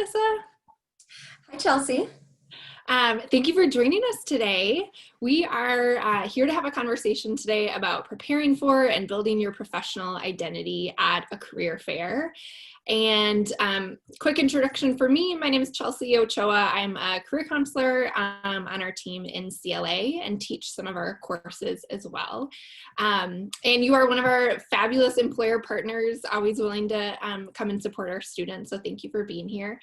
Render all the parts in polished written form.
Alissa. Hi, Chelsea. Thank you for joining us today. We are here to have a conversation today about preparing for and building your professional identity at a career fair. And quick introduction for me, my name is Chelsea Ochoa. I'm a career counselor on our team in CLA and teach some of our courses as well. And you are one of our fabulous employer partners, always willing to come and support our students. So thank you for being here.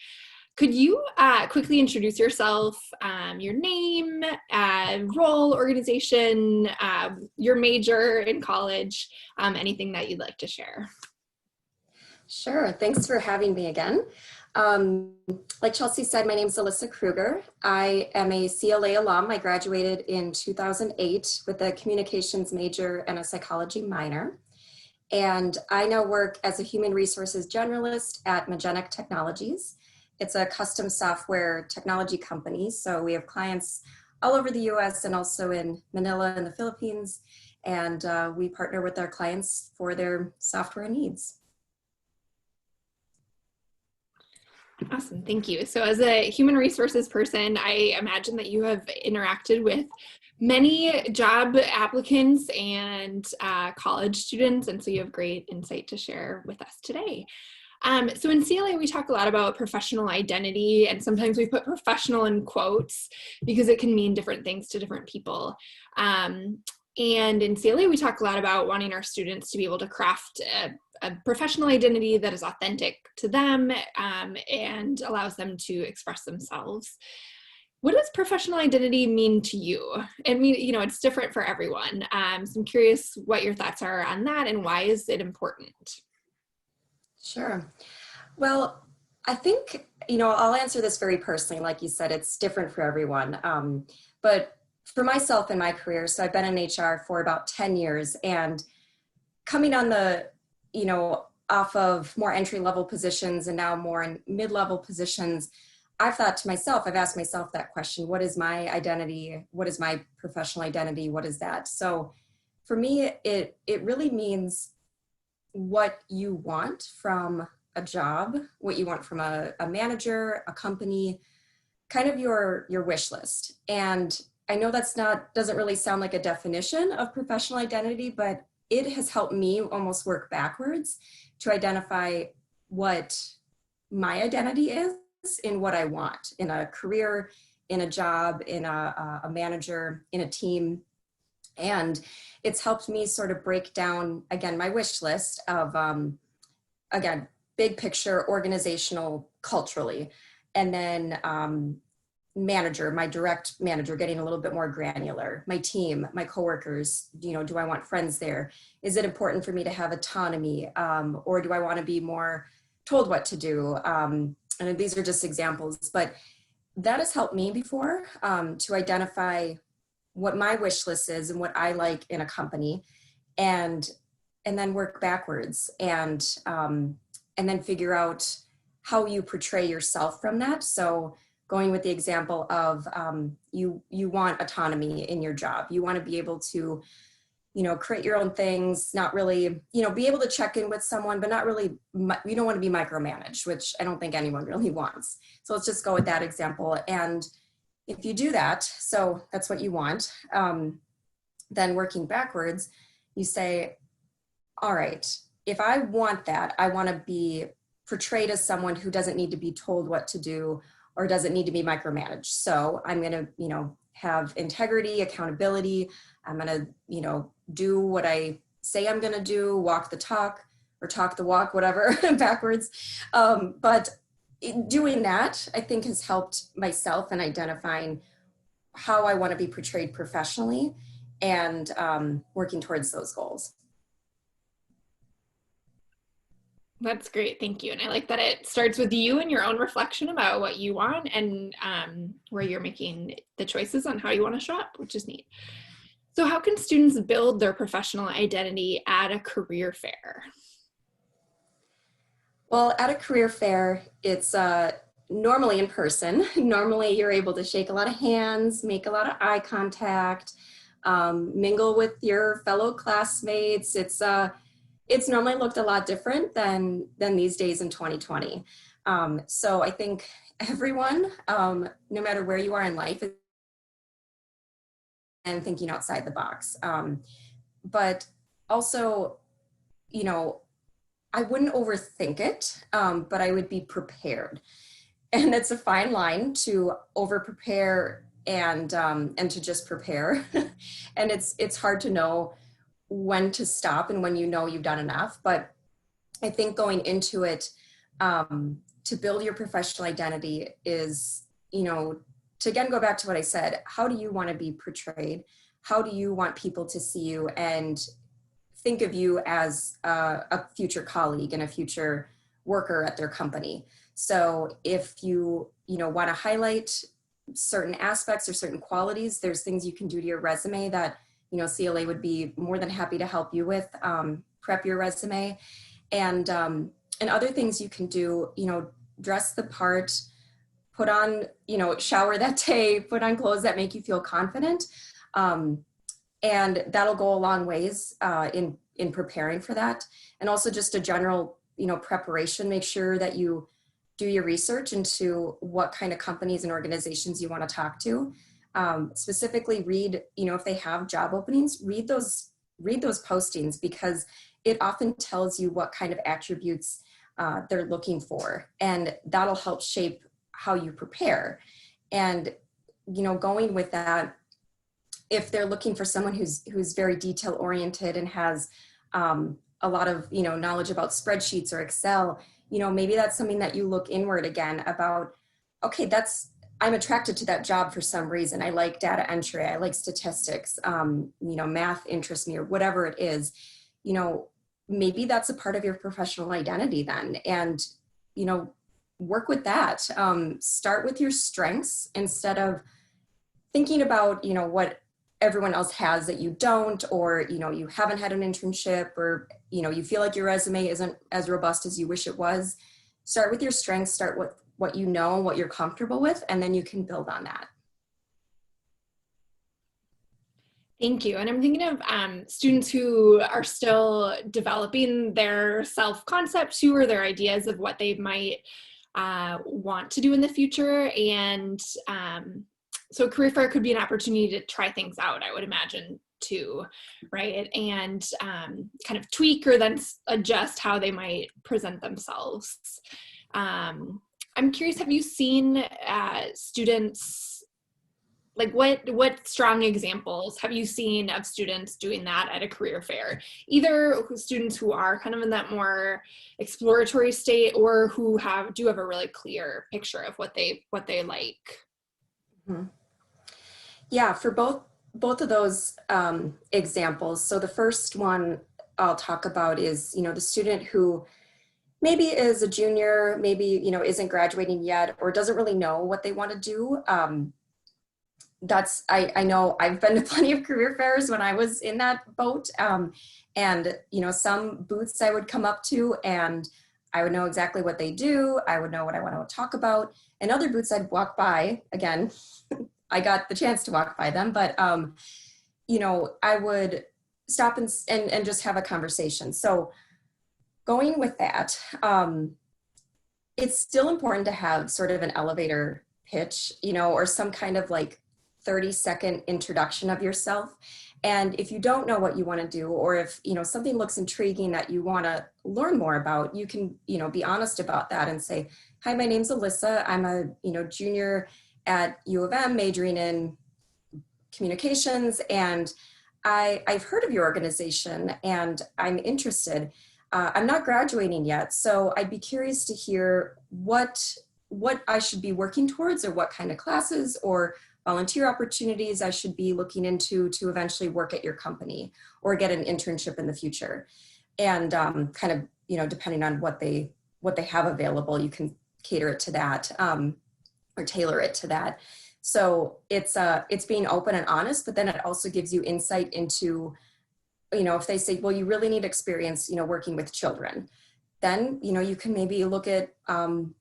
Could you quickly introduce yourself, your name, role, organization, your major in college, anything that you'd like to share? Sure. Thanks for having me again. Like Chelsea said, my name is Alissa Krueger. I am a CLA alum. I graduated in 2008 with a communications major and a psychology minor. And I now work as a human resources generalist at Magenic Technologies. It's a custom software technology company. So we have clients all over the US and also in Manila in the Philippines. And we partner with our clients for their software needs. Awesome, thank you. So as a human resources person, I imagine that you have interacted with many job applicants and college students, and so you have great insight to share with us today. So in CLA, we talk a lot about professional identity, and sometimes we put professional in quotes because it can mean different things to different people. And in CLA, we talk a lot about wanting our students to be able to craft a professional identity that is authentic to them and allows them to express themselves. What does professional identity mean to you? I mean, you know, it's different for everyone. So I'm curious what your thoughts are on that and why is it important? Sure. Well, I think, I'll answer this very personally. Like you said, it's different for everyone. But for myself in my career, so I've been in HR for about 10 years and coming on off of more entry-level positions and now more in mid-level positions, I've asked myself that question: what is my identity? What is my professional identity? What is that? So for me, it really means what you want from a job, what you want from a manager, a company, kind of your wish list. And I know doesn't really sound like a definition of professional identity, but it has helped me almost work backwards to identify what my identity is in what I want in a career, in a job, in a manager, in a team. And it's helped me sort of break down, again, my wish list of, again, big picture, organizational, culturally, and then manager, my direct manager, getting a little bit more granular, my team, my coworkers, do I want friends there? Is it important for me to have autonomy? Or do I want to be more told what to do? And these are just examples, but that has helped me before to identify what my wish list is and what I like in a company, and then work backwards and then figure out how you portray yourself from that. So going with the example of you want autonomy in your job. You want to be able to, create your own things, not really, be able to check in with someone, but not really, you don't want to be micromanaged, which I don't think anyone really wants. So let's just go with that example. And if you do that, so that's what you want, then working backwards, you say, all right, if I want that, I want to be portrayed as someone who doesn't need to be told what to do or doesn't need to be micromanaged. So I'm going to, have integrity, accountability. I'm going to, do what I say I'm going to do, walk the talk or talk the walk, whatever, backwards. But doing that, I think, has helped myself in identifying how I want to be portrayed professionally and working towards those goals. That's great, thank you. And I like that it starts with you and your own reflection about what you want and where you're making the choices on how you want to show up, which is neat. So how can students build their professional identity at a career fair? Well, at a career fair, it's normally in person. Normally you're able to shake a lot of hands, make a lot of eye contact, mingle with your fellow classmates. It's normally looked a lot different than these days in 2020. So I think everyone, no matter where you are in life, and thinking outside the box. But also, you know, I wouldn't overthink it, but I would be prepared. And it's a fine line to over prepare and to just prepare. And it's hard to know when to stop and when you know you've done enough. But I think going into it, to build your professional identity is, you know, to again go back to what I said, how do you want to be portrayed? How do you want people to see you and think of you as a future colleague and a future worker at their company? So if you know, want to highlight certain aspects or certain qualities, there's things you can do to your resume that, you know, CLA would be more than happy to help you with, prep your resume. And other things you can do, you know, dress the part, put on, you know, shower that day, put on clothes that make you feel confident. And that'll go a long ways in preparing for that. And also just a general, you know, preparation, make sure that you do your research into what kind of companies and organizations you want to talk to. Specifically read, you know, if they have job openings, read those postings, because it often tells you what kind of attributes they're looking for, and that'll help shape how you prepare. And, you know, going with that, if they're looking for someone who's very detail oriented and has a lot of, you know, knowledge about spreadsheets or Excel, you know, maybe that's something that you look inward again about, okay, I'm attracted to that job for some reason. I like data entry, I like statistics, you know, math interests me, or whatever it is. You know, maybe that's a part of your professional identity then. And, you know, work with that. Start with your strengths instead of thinking about, you know, what everyone else has that you don't, or, you know, you haven't had an internship, or, you know, you feel like your resume isn't as robust as you wish it was. Start with your strengths, start with what you know, what you're comfortable with, and then you can build on that. Thank you. And I'm thinking of students who are still developing their self-concept too, or their ideas of what they might want to do in the future. And so a career fair could be an opportunity to try things out, I would imagine too, right? And kind of tweak or then adjust how they might present themselves. I'm curious, have you seen students, like what strong examples have you seen of students doing that at a career fair? Either students who are kind of in that more exploratory state, or who do have a really clear picture of what they like. Mm-hmm. Yeah, for both of those examples. So the first one I'll talk about is, you know, the student who maybe is a junior, maybe, you know, isn't graduating yet, or doesn't really know what they want to do. I know I've been to plenty of career fairs when I was in that boat. And, you know, some booths I would come up to and I would know exactly what they do. I would know what I want to talk about. And other booths I'd walk by, again, I got the chance to walk by them, but, you know, I would stop and just have a conversation. So going with that, it's still important to have sort of an elevator pitch, you know, or some kind of like 30-second introduction of yourself. And if you don't know what you want to do, or if, you know, something looks intriguing that you want to learn more about, you can, you know, be honest about that and say, hi, my name's Alissa. I'm a, you know, junior at U of M majoring in communications. And I've heard of your organization and I'm interested. I'm not graduating yet, so I'd be curious to hear what I should be working towards, or what kind of classes or volunteer opportunities I should be looking into to eventually work at your company or get an internship in the future. And kind of, you know, depending on what they have available, you can cater it to that, or tailor it to that. So it's being open and honest, but then it also gives you insight into, you know, if they say, well, you really need experience, you know, working with children, then, you know, you can maybe look at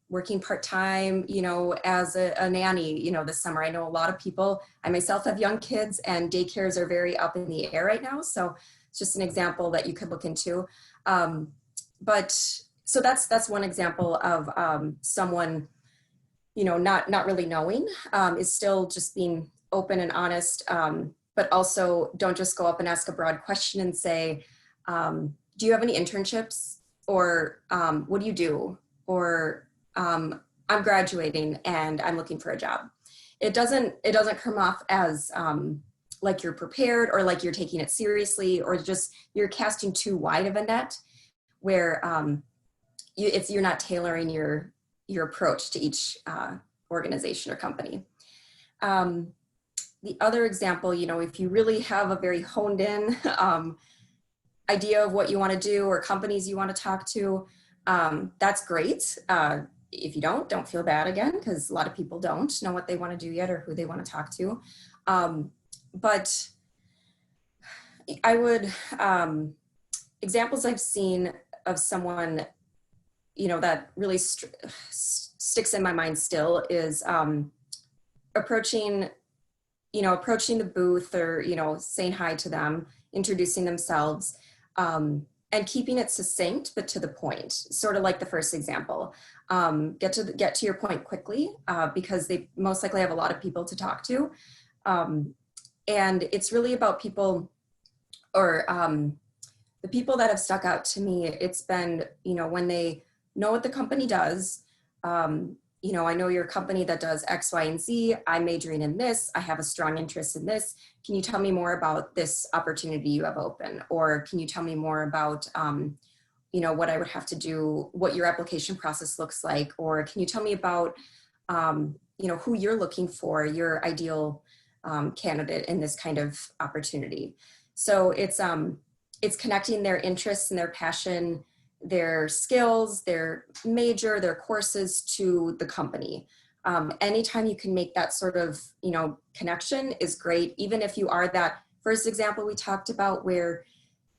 working part-time, you know, as a nanny, you know, this summer. I know a lot of people, I myself have young kids, and daycares are very up in the air right now. So it's just an example that you could look into. But So that's one example of someone, not really knowing, is still just being open and honest, but also don't just go up and ask a broad question and say, do you have any internships? Or what do you do? Or I'm graduating and I'm looking for a job. It doesn't come off as like you're prepared or like you're taking it seriously, or just you're casting too wide of a net where you're not tailoring your approach to each organization or company. The other example, if you really have a very honed in idea of what you want to do or companies you want to talk to, that's great. If you don't feel bad again, because a lot of people don't know what they want to do yet or who they want to talk to. But I would, examples I've seen of someone, that really sticks in my mind still is approaching the booth, or, saying hi to them, introducing themselves, and keeping it succinct, but to the point, sort of like the first example. Get to your point quickly, because they most likely have a lot of people to talk to. And it's really about people, or the people that have stuck out to me. It's been, when they know what the company does, I know you're a company that does X, Y, and Z. I'm majoring in this. I have a strong interest in this. Can you tell me more about this opportunity you have open? Or can you tell me more about, what I would have to do, what your application process looks like? Or can you tell me about, who you're looking for, your ideal candidate in this kind of opportunity? So it's connecting their interests and their passion, their skills, their major, their courses to the company. Anytime you can make that sort of, connection is great. Even if you are that first example we talked about where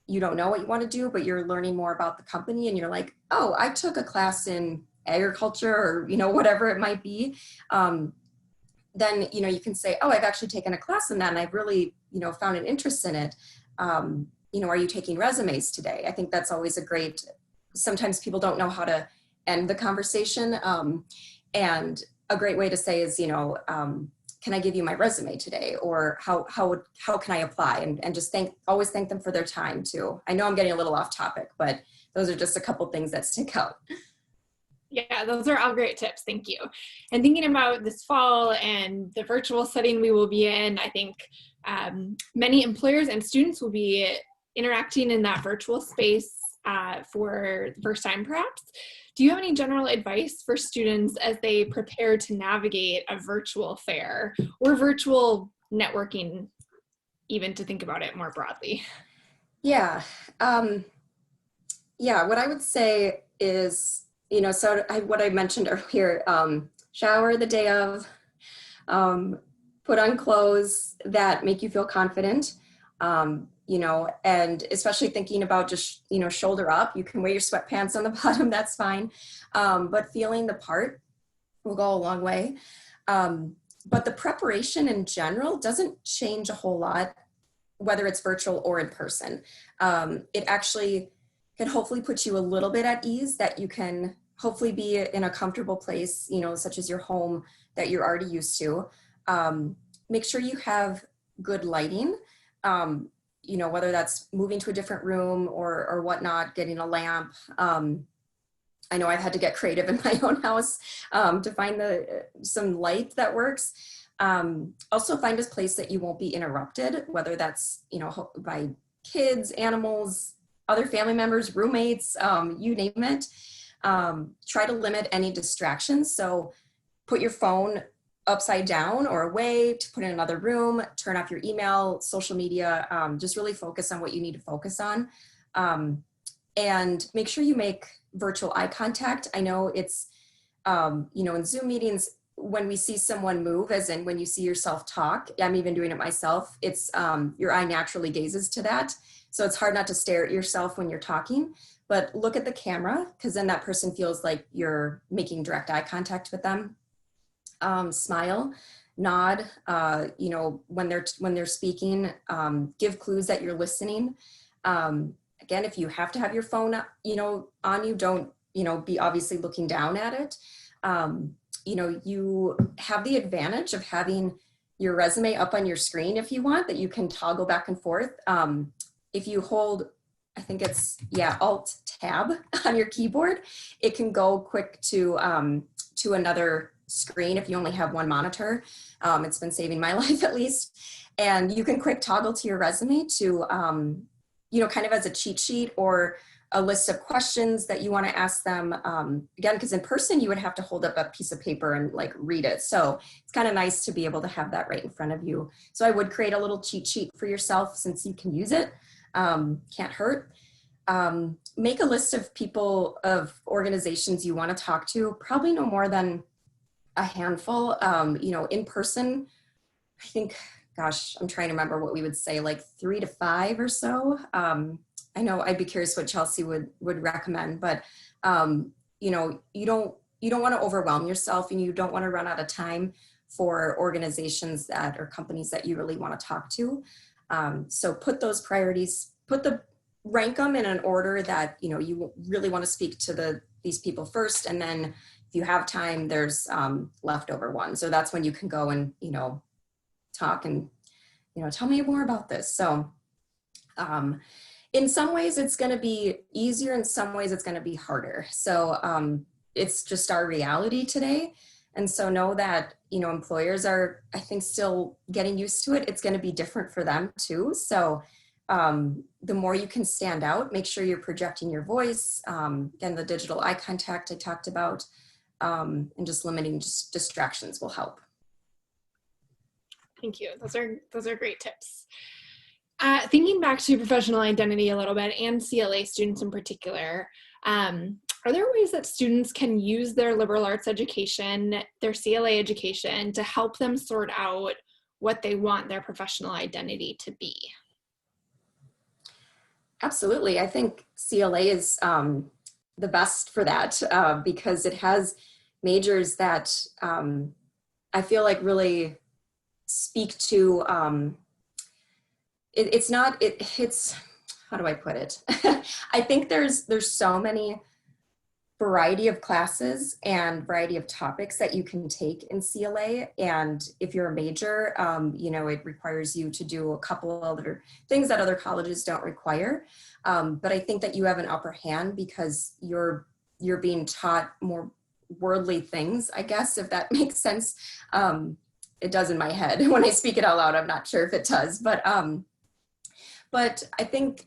you don't know what you want to do, but you're learning more about the company and you're like, oh, I took a class in agriculture, or, whatever it might be. Then, you can say, oh, I've actually taken a class in that and I've really, found an interest in it. Are you taking resumes today? I think that's always a great, sometimes people don't know how to end the conversation. And a great way to say is, can I give you my resume today? Or how can I apply? And just always thank them for their time too. I know I'm getting a little off topic, but those are just a couple things that stick out. Yeah, those are all great tips. Thank you. And thinking about this fall and the virtual setting we will be in, I think many employers and students will be interacting in that virtual space for the first time, perhaps. Do you have any general advice for students as they prepare to navigate a virtual fair or virtual networking, even to think about it more broadly? Yeah. What I would say is, what I mentioned earlier, shower the day of, put on clothes that make you feel confident, and especially thinking about just, shoulder up. You can wear your sweatpants on the bottom, that's fine. But feeling the part will go a long way. But the preparation in general doesn't change a whole lot, whether it's virtual or in person. It actually can hopefully put you a little bit at ease, that you can hopefully be in a comfortable place, such as your home that you're already used to. Make sure you have good lighting, whether that's moving to a different room or whatnot, getting a lamp. I know I've had to get creative in my own house to find some light that works. Also find a place that you won't be interrupted, whether that's, by kids, animals, other family members, roommates, you name it. Try to limit any distractions. So put your phone upside down or away, to put in another room, turn off your email, social media, just really focus on what you need to focus on. And make sure you make virtual eye contact. I know it's, in Zoom meetings, when we see someone move, as in when you see yourself talk, I'm even doing it myself, it's your eye naturally gazes to that. So it's hard not to stare at yourself when you're talking, but look at the camera, because then that person feels like you're making direct eye contact with them. Smile, nod, when they're speaking, give clues that you're listening. Again, if you have to have your phone, on you, don't be obviously looking down at it. You have the advantage of having your resume up on your screen if you want, that you can toggle back and forth. If you hold, I think it's, Alt Tab on your keyboard, it can go quick to another screen if you only have one monitor. It's been saving my life at least. And you can quick toggle to your resume to, kind of as a cheat sheet or a list of questions that you want to ask them. Again, because in person you would have to hold up a piece of paper and like read it. So it's kind of nice to be able to have that right in front of you. So I would create a little cheat sheet for yourself since you can use it. Can't hurt. Make a list of people, of organizations you want to talk to, probably no more than a handful. In person, I think, gosh, I'm trying to remember what we would say, like 3 to 5 or so. I know I'd be curious what Chelsea would recommend, but you don't want to overwhelm yourself, and you don't want to run out of time for organizations that or companies that you really want to talk to. So put those priorities, rank them in an order that you really want to speak to these people first, and then if you have time, there's leftover one. So that's when you can go and talk and tell me more about this. So in some ways it's going to be easier, in some ways it's going to be harder. So it's just our reality today. And so know that, employers are, I think, still getting used to it. It's going to be different for them too. So the more you can stand out, make sure you're projecting your voice, and the digital eye contact I talked about, and just limiting distractions will help. Thank you. Those are great tips. Thinking back to professional identity a little bit, and CLA students in particular, are there ways that students can use their liberal arts education, their CLA education, to help them sort out what they want their professional identity to be? Absolutely. I think CLA is the best for that, because it has majors that I feel like really speak to, it's how do I put it? I think there's so many variety of classes and variety of topics that you can take in CLA. And if you're a major, it requires you to do a couple other things that other colleges don't require. But I think that you have an upper hand because you're being taught more worldly things, I guess, if that makes sense. It does in my head. When I speak it out loud, I'm not sure if it does, but I think,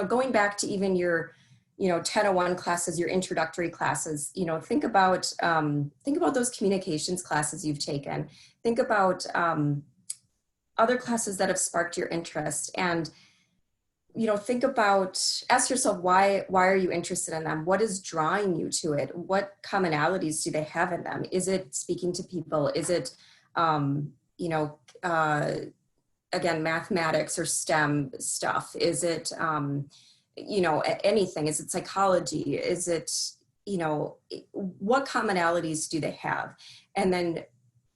going back to even your 1001 classes, your introductory classes, think about those communications classes you've taken. Think about other classes that have sparked your interest, and ask yourself, why are you interested in them? What is drawing you to it? What commonalities do they have in them? Is it speaking to people? Is it again, mathematics or STEM stuff? Is it anything? Is it psychology? Is it, what commonalities do they have? And then,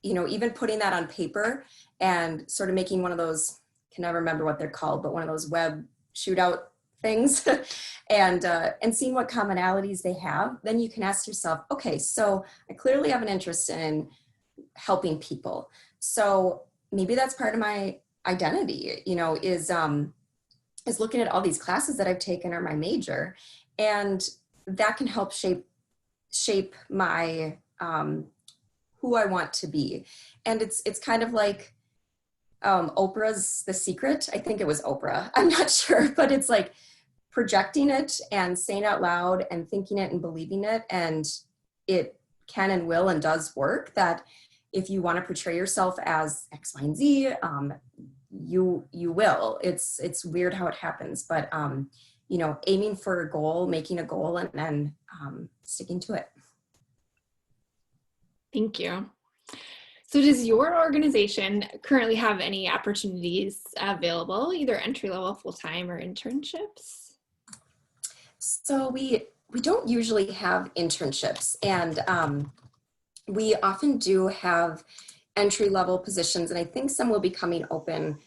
even putting that on paper and sort of making one of those, can never remember what they're called, but one of those web shootout things, and seeing what commonalities they have. Then you can ask yourself, okay, so I clearly have an interest in helping people. So maybe that's part of my identity, is looking at all these classes that I've taken or my major, and that can help shape my who I want to be. And it's kind of like Oprah's The Secret. I think it was Oprah, I'm not sure, but it's like projecting it and saying it out loud and thinking it and believing it, and it can and will and does work. That if you want to portray yourself as X, Y, and Z, you will. It's weird how it happens, but aiming for a goal, making a goal, and then sticking to it. Thank you. So does your organization currently have any opportunities available, either entry-level, full-time, or internships? So we don't usually have internships, and we often do have entry-level positions, and I think some will be coming open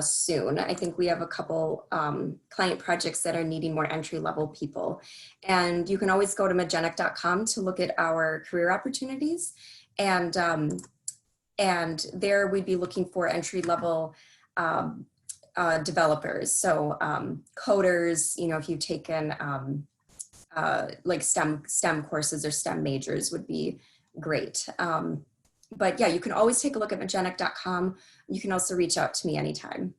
soon. I think we have a couple client projects that are needing more entry-level people. And you can always go to magenic.com to look at our career opportunities. And there we'd be looking for entry-level developers. So coders, you know, if you've taken like STEM courses or STEM majors would be great. But yeah, you can always take a look at magenic.com. You can also reach out to me anytime.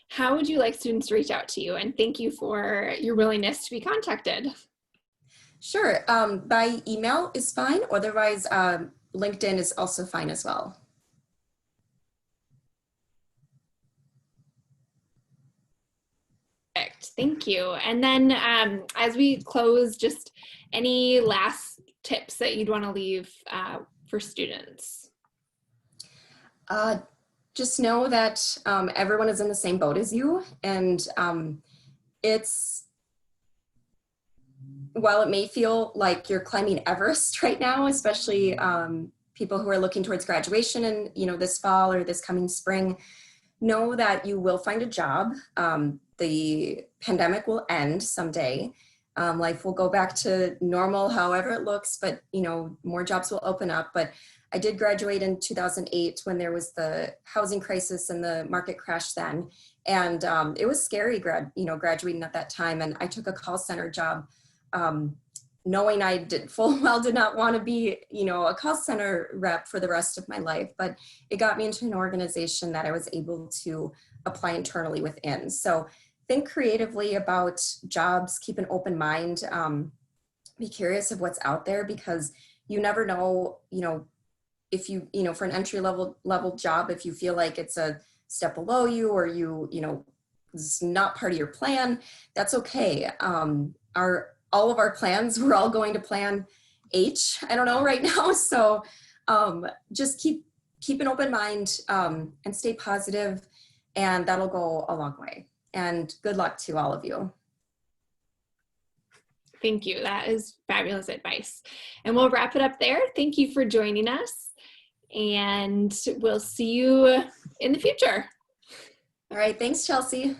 How would you like students to reach out to you? And thank you for your willingness to be contacted. Sure, by email is fine. Otherwise, LinkedIn is also fine as well. Perfect. Thank you. And then as we close, just any last tips that you'd want to leave for students? Just know that everyone is in the same boat as you. And while it may feel like you're climbing Everest right now, especially people who are looking towards graduation and, you know, this fall or this coming spring, know that you will find a job. The pandemic will end someday. Life will go back to normal, however it looks, but, you know, more jobs will open up. But I did graduate in 2008 when there was the housing crisis and the market crash then. And it was scary graduating at that time. And I took a call center job knowing I full well did not want to be, you know, a call center rep for the rest of my life, but it got me into an organization that I was able to apply internally within. So think creatively about jobs, keep an open mind, be curious of what's out there, because you never know, you know, if you know, for an entry level job, if you feel like it's a step below you, or you know, it's not part of your plan, that's okay. All of our plans, we're all going to plan H, I don't know right now. So just keep an open mind and stay positive, and that'll go a long way. And good luck to all of you. Thank you. That is fabulous advice. And we'll wrap it up there. Thank you for joining us, and we'll see you in the future. All right. Thanks, Chelsea.